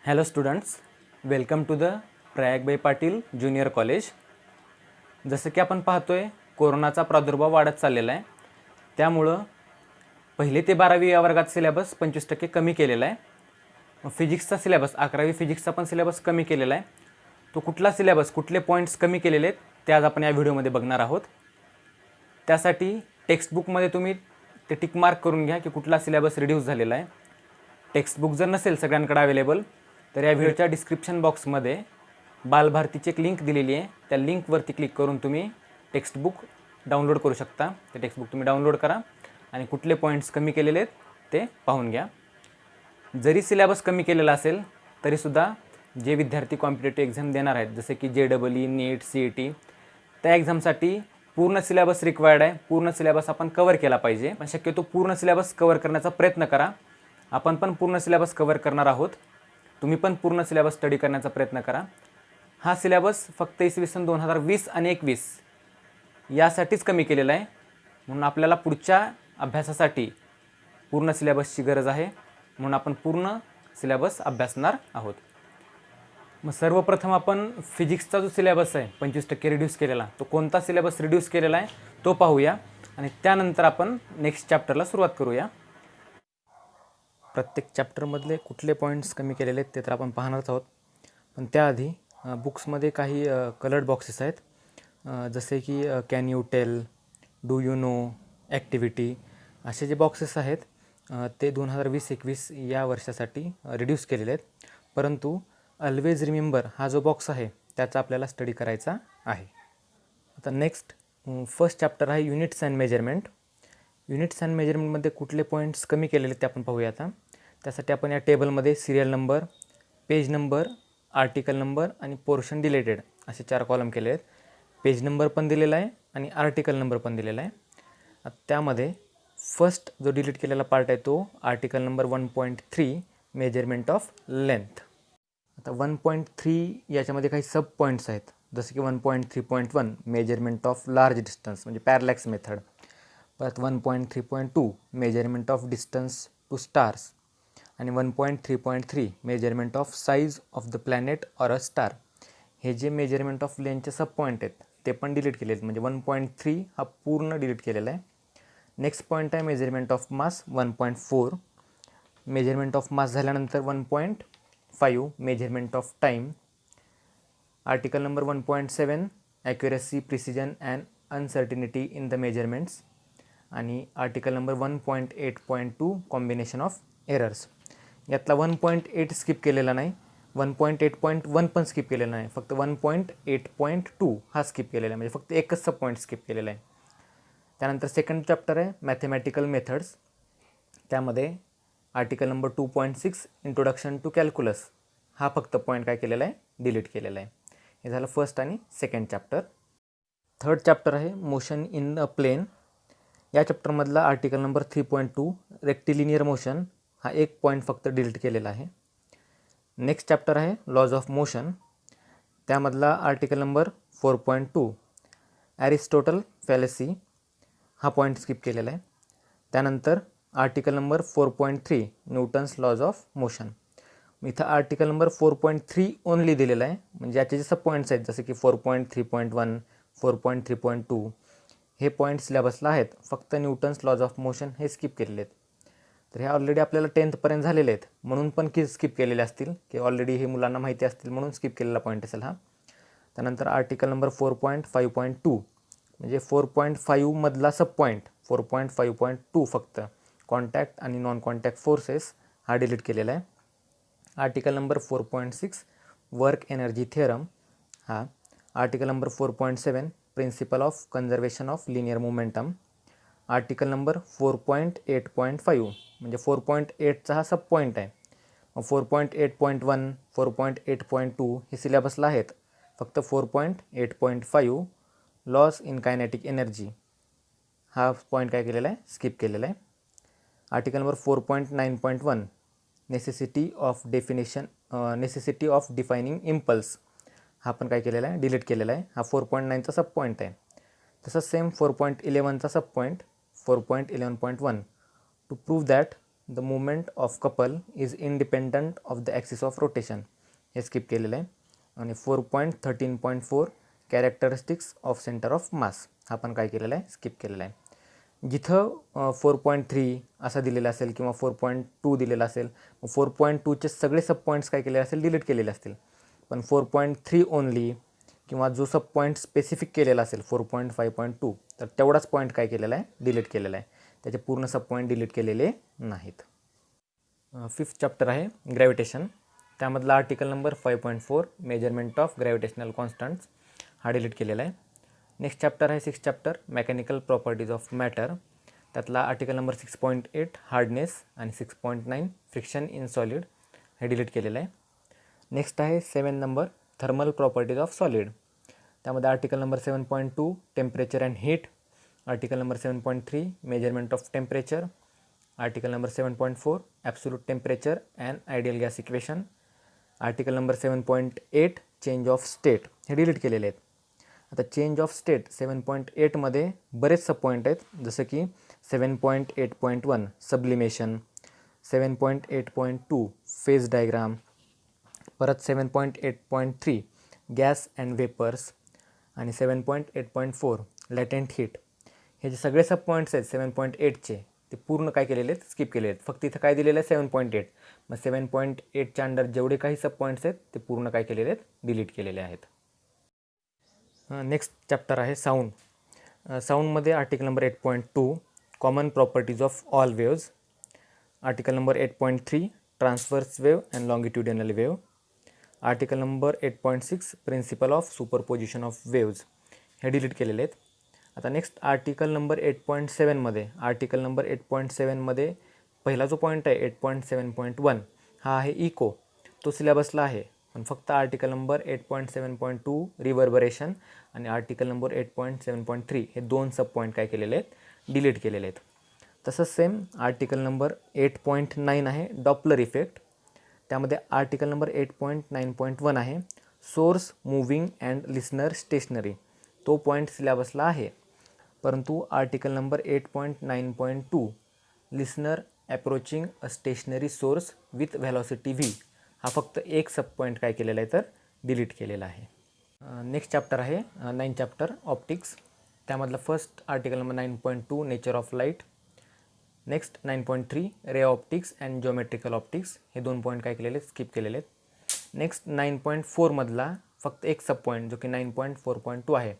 Hello students, welcome to the Prayagbai Patil junior college. जसं की आपण पाहतोय कोरोनाचा प्रादुर्भाव वाढत चाललेला आहे. त्यामुळं पहिली ते 12वी या वर्गात सिलेबस 25% कमी केलेला आहे. फिजिक्सचा सिलेबस 11वी फिजिक्सचा पण सिलेबस कमी केलेला आहे. तो कुठला सिलेबस, कुठले पॉईंट्स कमी केलेले आहेत ते आज आपण या व्हिडिओमध्ये बघणार आहोत. त्यासाठी टेक्स्टबुकमध्ये तुम्ही ते टिक मार्क करून घ्या की कुठला सिलेबस रिड्यूस झालेला आहे. टेक्स्टबुक जर नसेल सगळ्यांकडे अवेलेबल तर या व्हिडिओच्या डिस्क्रिप्शन बॉक्समध्ये बालभारतीची एक लिंक दिलेली आहे. त्या लिंकवरती क्लिक करून तुम्ही टेक्स्टबुक डाउनलोड करू शकता. ते टेक्स्टबुक तुम्ही डाउनलोड करा आणि कुठले पॉईंट्स कमी केलेले आहेत ते पाहून घ्या. जरी सिलेबस कमी केलेला असेल तरीसुद्धा जे विद्यार्थी कॉम्पिटेटिव्ह एक्झाम देणार आहेत जसे की JEE, नीट, CET, त्या एक्झामसाठी पूर्ण सिलेबस रिक्वायर्ड आहे. पूर्ण सिलेबस आपण कवर केला पाहिजे. पण शक्यतो पूर्ण सिलेबस कवर करण्याचा प्रयत्न करा. आपण पण पूर्ण सिलेबस कवर करणार आहोत. तुम्ही पण पूर्ण सिलेबस स्टडी करण्याचा प्रयत्न करा. हा सिलेबस फक्त इसवी सन 2020 आणि 21 यासाठीच कमी केलेला आहे. म्हणून आपल्याला पुढच्या अभ्यासासाठी पूर्ण सिलेबसची गरज आहे. म्हणून आपण पूर्ण सिलेबस अभ्यासणार आहोत. मग सर्वप्रथम आपण फिजिक्सचा जो सिलेबस आहे 25% रिड्यूस केलेला, तो कोणता सिलेबस रिड्यूस केलेला आहे तो पाहूया आणि त्यानंतर आपण नेक्स्ट चॅप्टरला सुरुवात करूया. प्रत्येक चॅप्टरमधले कुठले पॉईंट्स कमी केलेले आहेत ते तर आपण पाहणारच आहोत. पण त्याआधी बुक्समध्ये काही कलर्ड बॉक्सेस आहेत. जसे की can you tell, do you know, activity, असे जे बॉक्सेस आहेत ते 2020-21 या वर्षासाठी रिड्यूस केलेले आहेत. परंतु ऑलवेज रिमेंबर हा जो बॉक्स आहे त्याचा आपल्याला स्टडी करायचा आहे. आता नेक्स्ट फर्स्ट चॅप्टर आहे units and measurement. Units and मेजरमेंटमध्ये कुठले पॉईंट्स कमी केलेले ते आपण पाहूया. आता त्यासाठी आपण या टेबलमध्ये serial number, page number, article number आणि पोर्शन डिलेटेड असे 4 कॉलम केले आहेत. पेज नंबर पण दिलेला आहे आणि आर्टिकल नंबर पण दिलेला आहे. त्यामध्ये फर्स्ट जो डिलीट केलेला पार्ट आहे तो article number 1.3 measurement of length. आता 1.3 याच्यामध्ये काही सब पॉईंट्स आहेत. जसे की 1.3.1 मेजरमेंट ऑफ लार्ज डिस्टन्स म्हणजे पॅरलॅक्स मेथड. परत 1.3.2 measurement of distance to stars आणि 1.3.3 measurement of size of the planet or a star. हे जे मेजरमेंट ऑफ लेंथचे सब पॉईंट आहेत ते पण डिलीट केले आहेत. म्हणजे 1.3 हा पूर्ण डिलीट केलेला आहे. नेक्स्ट पॉईंट आहे measurement of mass 1.4. Measurement of mass झाल्यानंतर 1.5 measurement of time. Article number 1.7 accuracy, precision and uncertainty in the measurements आणि article number 1.8.2 combination of errors. यातला 1.8 स्किप केलेला नाही, 1.8.1 पण स्किप केलेला नाही, फक्त 1.8.2 हा स्किप केलेला आहे. म्हणजे फक्त एकच सब पॉईंट स्किप केलेला आहे. त्यानंतर सेकंड चॅप्टर आहे मॅथमॅटिकल मेथड्स. त्यामध्ये article number 2.6 introduction to calculus हा फक्त पॉईंट काय केलेला आहे, डिलीट केलेला आहे. हे झालं फर्स्ट आणि सेकंड चॅप्टर. थर्ड चॅप्टर आहे मोशन इन अ प्लेन. या चॅप्टरमधला आर्टिकल नंबर 3.2 रेक्टिलिनियर मोशन हा एक पॉईंट फक्त डिलीट केलेला आहे. नेक्स्ट चॅप्टर आहे लॉज ऑफ मोशन. त्यामधला आर्टिकल नंबर 4.2 ॲरिस्टोटल फॅलेसी हा पॉईंट स्किप केलेला आहे. त्यानंतर article number 4.3 Newton's laws of motion. इथं आर्टिकल नंबर 4.3 ओनली दिलेला आहे. म्हणजे याचे जे सब पॉईंट्स आहेत जसे की 4.3.1, 4.3.2 हे पॉईंट सिलेबसला आहेत. फक्त न्यूटन्स लॉज ऑफ मोशन हे स्किप केलेले आहेत. तर हे ऑलरेडी आपल्याला 10th झालेले आहेत म्हणून पण स्किप केलेले असतील की ऑलरेडी हे मुलांना माहिती असतील म्हणून स्किप केलेला पॉईंट असेल हा. त्यानंतर आर्टिकल नंबर 4.5.2 म्हणजे 4.5 मधला सब पॉईंट 4.5.2 फक्त कॉन्टॅक्ट आणि नॉन कॉन्टॅक्ट फोर्सेस हा डिलीट केलेला आहे. Article number 4.6 work energy theorem हा. Article number 4.7 principle of conservation of linear momentum. Article number 4.8.5 म्हणजे 4.8चा हा सब पॉईंट आहे. 4.8.1, 4.8.2 हे सिलेबसला आहेत. फक्त 4.8.5 लॉस इन कायनेटिक एनर्जी हा पॉईंट काय केलेला आहे, स्किप केलेला आहे. Article number 4.9.1 necessity of defining impulse हा पण काय केलेला आहे, डिलीट केलेला आहे. हा 4.9चा सब पॉईंट आहे. तसंच सेम 4.11चा sub point 4.11.1 to prove that the movement of couple is independent of the axis of rotation, हे स्किप केलेलं आहे. आणि 4.13.4 characteristics of centre of mass, हा पण काय केलेला आहे, स्किप केलेला आहे. जिथं 4.3 असा दिलेला असेल किंवा 4.2 दिलेला असेल, 4.2चे सगळे सब पॉईंट्स काय केलेले असेल, डिलीट केलेले असतील. पण 4.3 ओनली किंवा जो सब पॉईंट स्पेसिफिक केलेला असेल 4.5.2, तर तेवढाच पॉईंट काय केलेला आहे, डिलीट केलेला आहे. त्याचे पूर्ण सब पॉईंट डिलीट केलेले नाहीत. 5th चॅप्टर आहे ग्रॅव्हिटेशन. त्यामधला article number 5.4 measurement of gravitational constants, हा डिलीट केलेला आहे. नेक्स्ट चॅप्टर आहे 6th chapter mechanical properties of matter. त्यातला आर्टिकल नंबर 6.8 हार्डनेस आणि 6.9 फ्रिक्शन इन सॉलिड, हे डिलीट केलेलं आहे. नेक्स्ट आहे 7 number thermal properties of solid. त्यामध्ये article number 7.2 temperature and heat, article number 7.3 measurement of temperature, article number 7.4 absolute temperature and ideal gas equation, article number 7.8 change of state, हे delete केलेले आहेत. आता change of state 7.8मध्ये बरेच सब point आहेत, जसं की 7.8.1 sublimation, 7.8.2 phase diagram, परत 7.8.3 gas and vapours आणि 7.8.4 लॅटेंट हीट. हे जे सगळे सब पॉईंट्स आहेत 7.8चे, ते पूर्ण काय केलेले आहेत, स्किप केले आहेत. फक्त इथं काय दिलेलं आहे 7.8. मग 7.8च्या अंडर जेवढे काही सब पॉईंट्स आहेत ते पूर्ण काय केलेले आहेत, डिलीट केलेले आहेत. नेक्स्ट चॅप्टर आहे साऊंड. साऊंडमध्ये article number 8.2 common properties of all waves, article number 8.3 transverse wave and longitudinal wave, article number 8.6 principle of superposition of waves, हे डिलीट केलेले आहेत. आता नेक्स्ट आर्टिकल नंबर 8.7मध्ये आर्टिकल नंबर 8.7मध्ये पहिला जो पॉईंट आहे 8.7.1 हा आहे इको, तो सिलेबसला आहे. पण फक्त आर्टिकल नंबर 8.7.2 रिव्हर्बरेशन आणि आर्टिकल नंबर 8.7.3 हे 2 सब पॉईंट काय केलेले आहेत, डिलीट केलेले आहेत. तसंच सेम आर्टिकल नंबर 8.9 आहे डॉपलर इफेक्ट. त्यामध्ये आर्टिकल नंबर 8.9.1 आहे source moving and listener stationary, तो पॉईंट सिलेबसला आहे. परंतु article number 8.9.2 listener approaching a stationary source with velocity v, हा फक्त एक सब पॉईंट काय केलेला आहे, तर डिलीट केलेला आहे. नेक्स्ट चॅप्टर आहे 9th चॅप्टर ऑप्टिक्स. त्यामधलं first article number 9.2 nature of light, next 9.3 ray optics and geometrical optics, हे 2 पॉईंट काय केलेले आहेत, स्किप केलेले आहेत. नेक्स्ट 9.4मधला फक्त एक सब पॉईंट जो की 9.4.2 आहे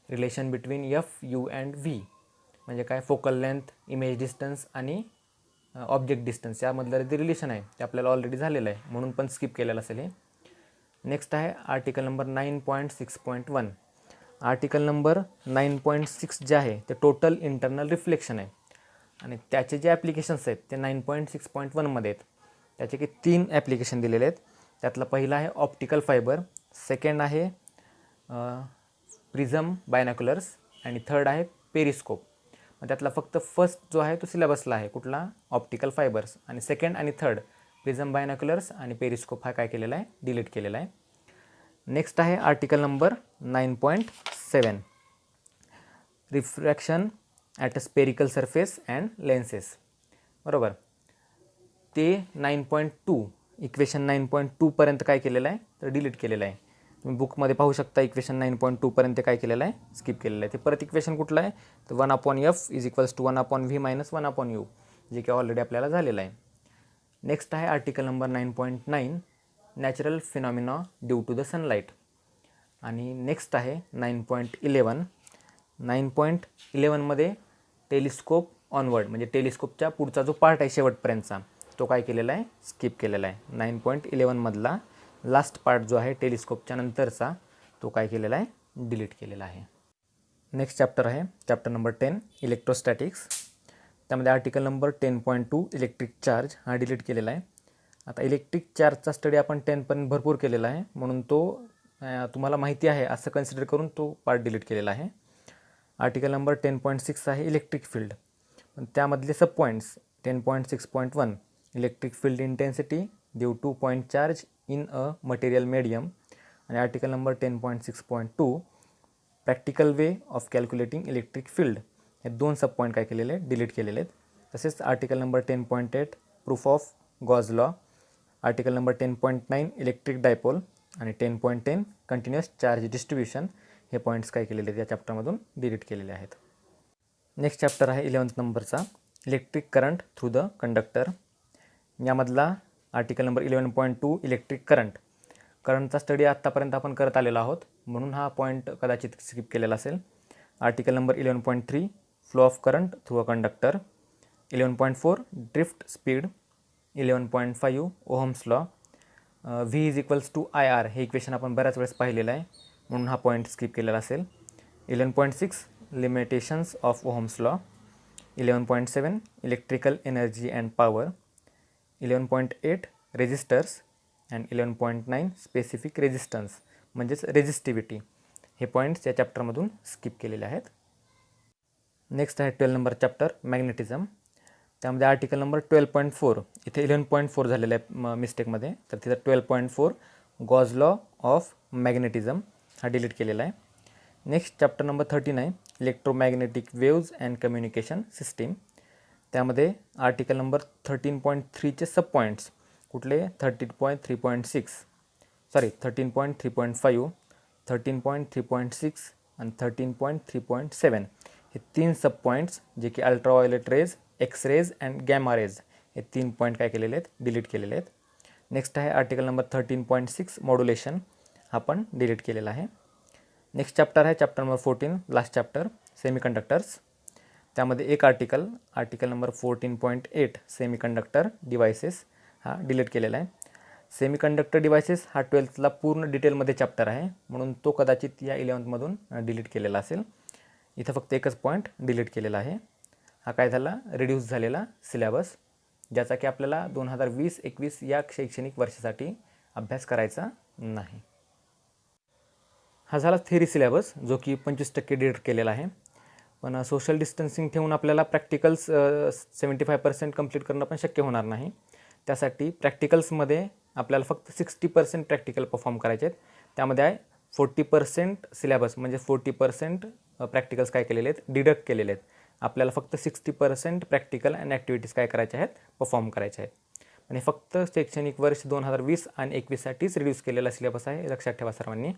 relation between F you and V, म्हणजे काय फोकल लेंथ, इमेज डिस्टन्स आणि ऑब्जेक्ट डिस्टन्स यामधलं जे रिलेशन आहे ते आपल्याला ऑलरेडी झालेलं आहे, म्हणून पण स्किप केलेलं असेल हे. नेक्स्ट आहे आर्टिकल नंबर 9.6.1. आर्टिकल नंबर 9.6 जे आहे ते टोटल इंटरनल रिफ्लेक्शन आहे आणि त्याचे जे ॲप्लिकेशन्स आहेत ते 9.6.1मध्ये आहेत. त्याचे की 3 ॲप्लिकेशन दिलेले आहेत. त्यातला पहिला आहे ऑप्टिकल फायबर, सेकंड आहे प्रिझम बायनॅक्युलर्स आणि थर्ड आहे पेरिस्कोप. मग त्यातला फक्त फर्स्ट जो आहे तो सिलेबसला आहे, कुठला, ऑप्टिकल फायबर्स, आणि सेकंड आणि थर्ड प्रिझम बायनॅक्युलर्स आणि पेरिस्कोप हा काय केलेला आहे, डिलीट केलेला आहे. नेक्स्ट आहे article number 9.7 refraction at a spherical surface and lenses, बरोबर. ते 9.2 इक्वेशन 9.2 पर्यंत काय केलेलं आहे, तर डिलीट केलेलं आहे. तुम्ही बुकमध्ये पाहू शकता इक्वेशन 9.2 पर्यंत काय केलेलं आहे, स्किप केलेलं आहे. ते परत इक्वेशन कुठलं आहे, तर 1/f is equals to 1/v minus 1/u, जे की ऑलरेडी आपल्याला झालेलं आहे. नेक्स्ट आहे article number 9.9 natural phenomena due to the sunlight. आणि नेक्स्ट आहे 9.11. 9.11मध्ये टेलिस्कोप ऑनवर्ड, म्हणजे टेलिस्कोपच्या पुढचा जो पार्ट आहे शेवटपर्यंतचा, तो काय केलेला आहे, स्किप केलेला आहे. 9.11मधला लास्ट पार्ट जो आहे टेलिस्कोपच्या नंतरचा, तो काय केलेला आहे, डिलीट केलेला आहे. नेक्स्ट चॅप्टर आहे चॅप्टर नंबर 10 इलेक्ट्रोस्टॅटिक्स. त्यामध्ये आर्टिकल नंबर 10.2 इलेक्ट्रिक चार्ज हा डिलीट केलेला आहे. आता इलेक्ट्रिक चार्जचा स्टडी आपण 10पर्यंत भरपूर केलेला आहे, म्हणून तो तुम्हाला माहिती आहे असं कन्सिडर करून तो पार्ट डिलीट केलेला आहे. आर्टिकल नंबर 10.6 आहे इलेक्ट्रिक फील्ड, पण त्यामधले sub points 10.6.1 electric field intensity due to point charge in a material medium, आणि article number 10.6.2 practical way of calculating electric field, हे 2 सब पॉईंट काय केलेले, डिलीट केलेले आहेत. तसेच article number 10.8 proof of gauge law, article number 10.9 electric dipole आणि 10.10 continuous charge distribution हे points काय केलेले आहेत या चॅप्टरमधून डिलीट केलेले आहेत. नेक्स्ट चॅप्टर आहे 11th नंबरचा electric current through the conductor. यामधला आर्टिकल नंबर 11.2 इलेक्ट्रिक करंटचा स्टडी आत्तापर्यंत आपण करत आलेलो आहोत, म्हणून हा पॉईंट कदाचित स्किप केलेला असेल. Article number 11.3 flow of current through a conductor, 11.4 drift speed, 11.5 Ohm's law, v is equals to I R हे इक्वेशन आपण बऱ्याच वेळेस पाहिलेलं आहे, म्हणून हा पॉईंट स्किप केलेला असेल. 11.6 limitations of Ohm's law, 11.7 electrical energy and power, 11.8 resistors and 11.9 specific resistance म्हणजेच रेजिस्टिव्हिटी हे पॉईंट्स या चॅप्टरमधून स्किप केलेले आहेत. नेक्स्ट आहे 12 नंबर चॅप्टर मॅग्नेटिझम. त्यामध्ये आर्टिकल नंबर 12.4 इथे 11.4 झालेलं आहे मिस्टेकमध्ये, तर तिथं 12.4 गॉज लॉ ऑफ मॅग्नेटिझम हा डिलीट केलेला आहे. Next chapter number 39 electromagnetic waves and communication system. त्यामध्ये आर्टिकल नंबर 13.3चे सब पॉईंट्स कुठले 13.3.6 13.3.5 13.3.6 आणि 13.3.7 हे 3 सब पॉईंट्स जे की ultraviolet rays, X rays and gamma rays हे 3 पॉईंट काय केलेले आहेत, डिलीट केलेले आहेत. नेक्स्ट आहे आर्टिकल नंबर 13.6 मॉड्युलेशन, हा पण डिलीट केलेला आहे. नेक्स्ट चॅप्टर आहे chapter number 14 last chapter semiconductors. त्यामध्ये एक आर्टिकल नंबर 14.8 सेमीकंडक्टर डिव्हायसेस हा डिलीट केलेला आहे. सेमीकंडक्टर डिव्हायसेस हा 12thला पूर्ण डिटेलमध्ये चॅप्टर आहे, म्हणून तो कदाचित या 11thमधून डिलीट केलेला असेल. इथं फक्त एकच पॉईंट डिलीट केलेला आहे. हा काय झाला, रिड्यूस झालेला सिलेबस, ज्याचा की आपल्याला 2020-21 या शैक्षणिक वर्षासाठी अभ्यास करायचा नाही. हा झाला थेरी सिलेबस जो की 25% डिलीट केलेला आहे. पण सोशल डिस्टन्सिंग ठेवून आपल्याला प्रॅक्टिकल्स 75% कंप्लीट करणं पण शक्य होणार नाही. त्यासाठी प्रॅक्टिकल्समध्ये आपल्याला फक्त 60% प्रॅक्टिकल परफॉर्म करायचे आहेत. त्यामध्ये आहे 40% सिलेबस म्हणजे 40% प्रॅक्टिकल्स काय केलेले आहेत, डिडक्ट केलेले आहेत. आपल्याला फक्त 60% प्रॅक्टिकल अँड ॲक्टिव्हिटीज काय करायच्या आहेत, परफॉर्म करायच्या आहेत. आणि फक्त शैक्षणिक वर्ष 2020 आणि 21साठीच रिड्यूस केलेला सिलेबस आहे, लक्षात ठेवा सर्वांनी.